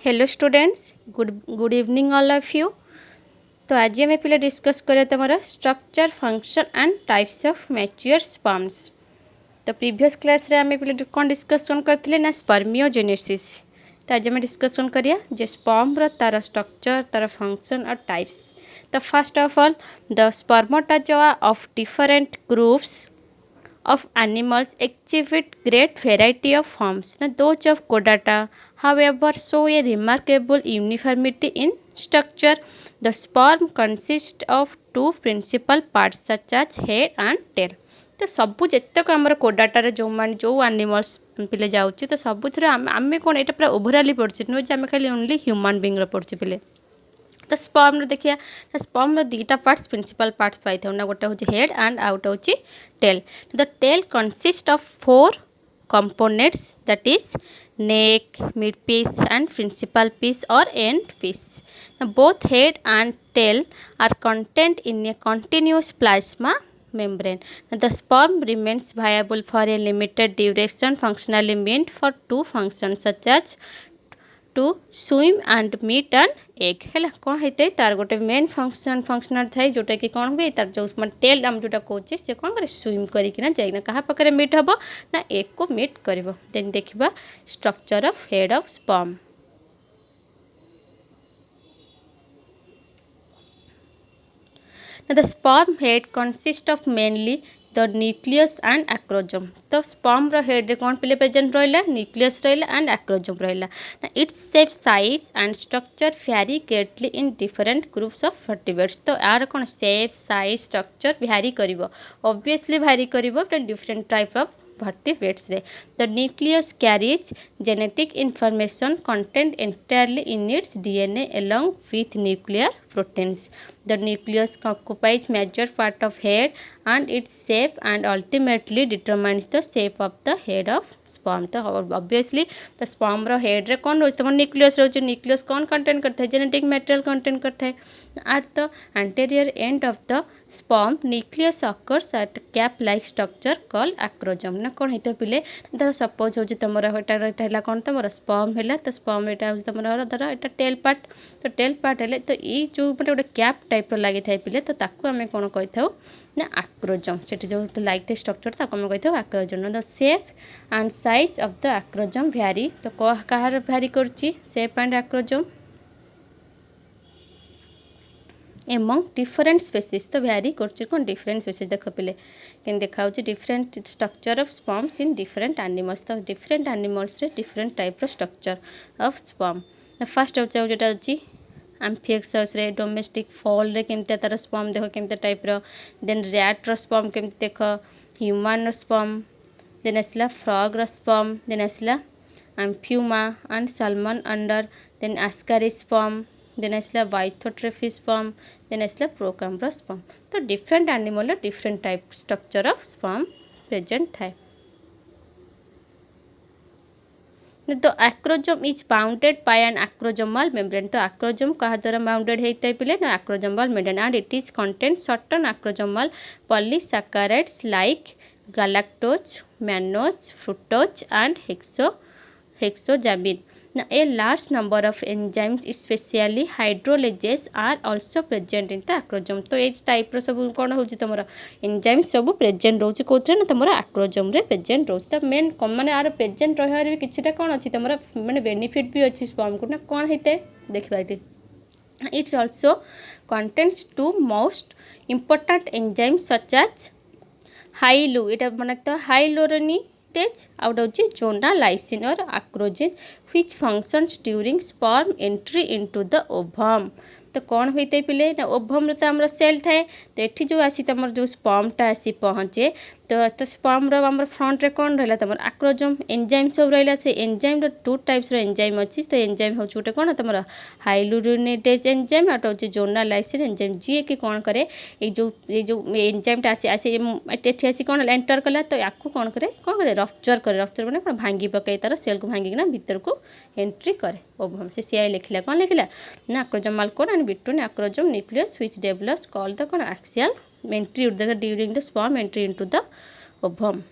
Hello students good evening all of you. तो आज आम पे डिस्कस करें तुम structure function and types of mature sperms. तो प्रीवियस क्लास रे आम पे कौन डिस्कसन करते ना स्पर्मियोजेनेसिस। तो आज आम डिस्कसन करिया जे स्पर्म रो तार स्ट्रक्चर तार फंक्शन और टाइप्स। तो first of all the spermatozoa of different groups of animals exhibit great variety of forms. Now, those of chordata, however, show a remarkable uniformity in structure. The sperm consists of two principal parts such as head and tail. तो सबू जितक आम कोडाटार जो मैंने जो animals पिले जाऊँगी तो सबुथ आम कौन यहाँ पूरा ओभराली पढ़े नुहे आम खाली ओनली ह्यूमन बीइंग पढ़े पिले। तो स्पर्म देखिए स्पर्म दीटा पार्ट्स प्रिंसिपल पार्ट्स पाई था ना गोटे हूँ हेड एंड आउट हूँ tail. The tail consist of 4 components that is neck, mid piece and principal piece or end piece. Now, both head and tail are contained in a continuous plasma membrane. Now, the sperm remains viable for a limited duration, functionally meant for 2 functions such as to swim and meet and egg है कौन होता तार गोटे main functional थाए जोटा कि कौन हुए तार जो टेल आम जोटा कहे से कौन करे स्विम करना जाइना क्या पाखे मीट हम ना एग को मीट कर। देन देखा structure of head of sperm. Now, the sperm head consists of mainly the nucleus and acrosome. तो sperm रो head रे कौन पहले प्रेजेंट रहा nucleus रहा and acrosome रहा। Now, its shape, size and structure vary greatly in different groups of vertebrates. तो यार कौन shape, size, structure vary करिवो obviously vary करिवो different type of vertebrates रे। The nucleus carries genetic information contained entirely in its DNA along with nuclear proteins. The nucleus occupies major part of head and its shape and ultimately determines the shape of the head of sperm. तो obviously the sperm row head रे कौन रोज तमन nucleus रोज nucleus कौन contain करता है genetic material contain करता है। At the anterior end of the sperm nucleus occurs at cap like structure called acrosome. ना कौन हेतो पिले धर सपोज होची तमरा एटा कौन तमरा स्पर्म हैला तो स्पर्म एटा होची तमरा धर एटा टेल पार्ट तो टेल पार्ट हेले तो ई जो गोटे कैप टाइप रो लागि थाए पिले तो ताकू आमे कोन कहि थाउ ना acrosome सेठी जो लाइक द स्ट्रक्चर ताकू आमे कहि थाउ acrosome। The shape and size of the acrosome vary तो कहार vary करची shape and acrosome among different species तो भ्यारी कर डिफरेंट स्पेसीज देख पे कि देखा different structure of sperms in different animals. तो डिफरेंट एनिमल्स रे डिफरेंट टाइप रो स्ट्रक्चर ऑफ स्पर्म। फर्स्ट जो जोटा अच्छी एम्फिक्सस रे डोमेस्टिक फॉल रे केमते तार स्पर्म देख केमते टाइप रो। देन रैट रो स्पर्म केमते देख ह्यूमन रो स्पर्म। देन आसला फ्रॉग रो स्पर्म। देन आसला एम्फ्यूमा एंड सैल्मन अंडर। Then Ascaris sperm. देन आसला बाइथोट्रोफी स्पर्म। देन आसला प्रोकैम्बरा स्पर्म। तो different animal different type structure of sperm present थाए। तो acrosome is bounded by an acrosomal membrane। तो acrosome कहा द्वारा बाउंडेड होता है पिले ना acrosomal membrane and it is contains certain acrosomal polysaccharides like galactose, mannose, fructose and hexosamine. Now, a large number of enzymes, especially hydrolases, are also present in the acrosome. तो ये type रो सब कौन हो तुम एंजाइम सब present रोचे कौन ना तुम acrosome रे प्रेजेंट रोच। तो मेन माने यार प्रेजेंट रही किछटा कौन अच्छी तुम माने बेनिफिट भी अच्छी स्पर्म को ना कौन होता है देखा ये it's also contains 2 most important enzymes such as हाइलू यहाँ माने तो हाइलोरोनी out of zona lysine or acrogen which functions during sperm entry into the ovum. तो कौन होते पिले ना ओभम तो आम सेल थाए तो ये जो आसी तुम जो स्पर्मटा आसी पहुँचे तो स्पर्म आम फ्रंट रे कौन रहा तुम acrosome एंजाइम सब रहा से एंजाइम 2 टाइप्स एंजाइम अच्छी। तो एंजाइम हूँ गोटे कौन तुम हाइलुरोनेडेज एंजाइम आउट हूँ जोना लाइसिन एंजाइम जी कि कौन करे ये जो एंजाइमटा आसी आसी आसी कौन एंटर कला तो या कौन करे रप्चर मैंने कौन भांगी पकई तार सेल को भांगिना भीतर को एंट्री करे ओभम से सीआई लिखला कौन लिखला ना acrosomal core and between acrosome nucleus which develops called the axial entry during the sperm entry into the ovum.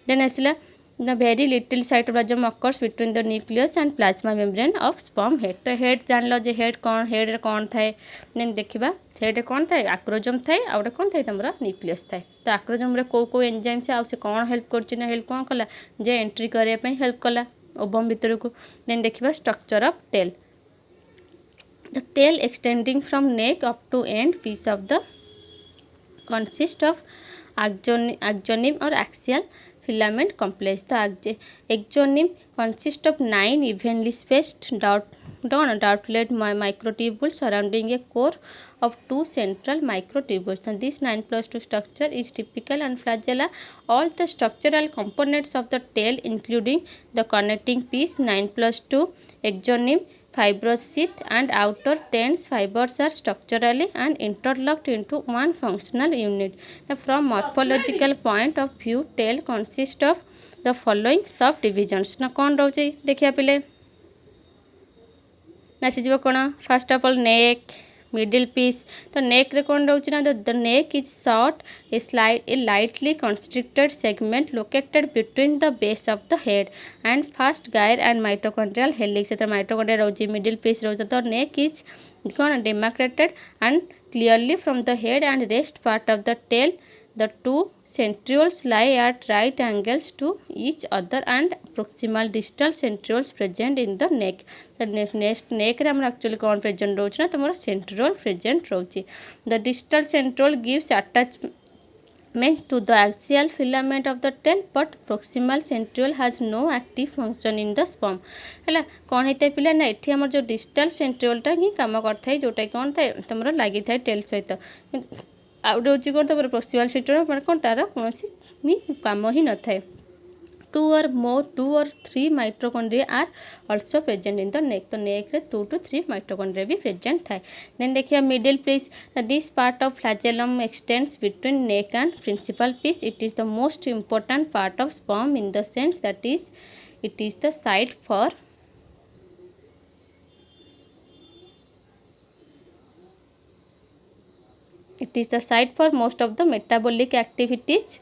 Then asila the very little cytoplasm occurs between the nucleus and plasma membrane of sperm head. तो head जानल जे head कौन head रे कौन थाए then देखिबा head कौन थाए acrosome थाए आ उडे कौन थाए तमरा nucleus थाए तो acrosome रे को एंजाइम से आ से कौन हेल्प करछि ना हेल्प कौन कला जे एंट्री करे पई हेल्प कला ओवम भीतर को देन देखिबा structure of tail the tail extending from neck up to end piece of the consist of axonym or axial filament complex. The axonym consists of 9 evenly spaced doublet microtubules surrounding a core of 2 central microtubules. So this 9+2 structure is typical and flagella. All the structural components of the tail including the connecting piece 9+2 axonym fibrous sheath and outer dense fibers are structurally and interlocked into one functional unit. Now, from morphological point of view, tail consists of the following subdivisions. Now, कौन रोचे देखिए पिले नासीज कौन first of all neck middle piece तो neck रे कौन रोचे ना the neck is short a lightly constricted segment located between the base of the head and first gyre and mitochondrial helix तो mitochondria रोचे मिडिल पीस रोचे तो neck is कौन demarcated and clearly from the head and rest part of the tail. The two centrioles lie at right angles to each other and proximal distal centrioles present in the neck. The next neck रे हमर actually कौन present रोच ना तमरो centriole present रोची. The distal centriole gives attachment to the axial filament of the tail but proximal centriole has no active function in the sperm. हैला कौन हेते पिला ना एठी हमर जो distal centriole टा ही काम करथाय जोटा कौन थाय तमरो लागि थाय tail सहित आउट होची कोन तमरो proximal centriole माने कोन तार कोनोसी काम ही न थाय. Two or three mitochondria are also present in the neck. तो neck रे 2 to 3 mitochondria भी present थाय. Then देखिए middle piece. This part of flagellum extends between neck and principal piece. It is the most important part of sperm in the sense that it is the site for most of the metabolic activities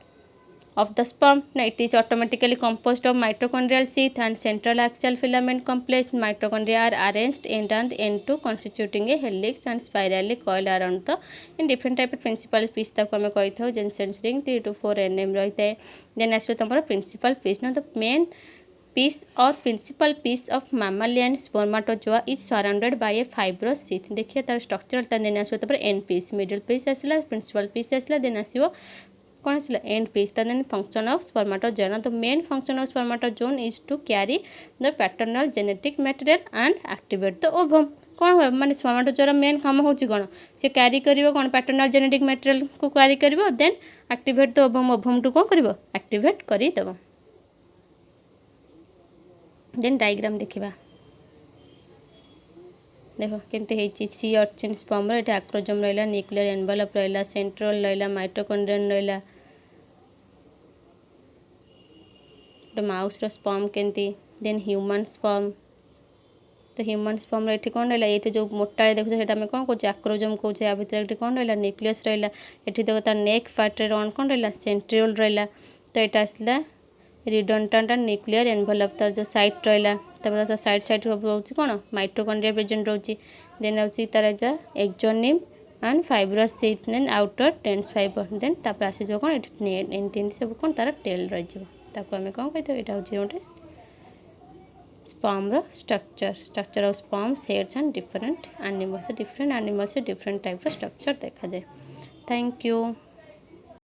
of the sperm. Now, it is automatically composed of mitochondrial sheath and central axial filament complex. Mitochondria are arranged end and end to constituting a helix and spirally coiled around the in different type of principal piece तक हमें कही था Jensen's ring 3 to 4 nm रहता है. Then as with our principal piece. Now the main piece or principal piece of mammalian spermatozoa is surrounded by a fibrous sheath. देखिए तार structure तार देना आसो तापर end piece, middle piece आसला, principal piece आसला, then आसीबो कौन आसला end piece. तार then function of spermatozoa. The main function of spermatozoa is to carry the paternal genetic material and activate the ovum. कौन हुए माने स्पर्माटोजोआ मेन काम होची कोन से कैरी करिवो कोन पैटर्नल जेनेटिक मटेरियल को कैरी करिवो then activate the ovum ovum to कोन करिवो एक्टिवेट करि देबो. देन डायग्राम देखिबा देखो केनते हेची सी अर्चिन स्पर्म रे एटा एक्रोजोम रहला न्यूक्लियर एनवेलप रहला सेंट्रोल रहला माइटोकॉन्ड्रियन रहला तो माउस रो स्पर्म केनती देन ह्यूमन स्पर्म तो ह्यूमन स्पर्म एठी कोन रहला एठी जो मोटा देखो सेटा में कोन को एक्रोजोम को आ भीतर एठी कोन रहला न्यूक्लियस रहला एठी देखो तार नेक पार्ट रे कोन रहला सेंट्रियोल रहला तो एटा असला रिडंडेंट न्यूक्लियर एनवेलप तार जो साइट रहला तब तार साइड रोची कोन माइटोकॉन्ड्रिया प्रेजेंट रोची देन होची तार जा axoneme and fibrous sheath then outer dense fibre then तापर आसी जो कोन एठी एन तीन सब कोन तार टेल रह जो ताको हमें कोन कहतो एटा होची ओटे sperm structure of sperms heads and different animals से different type of structure देखा जाए. Thank you.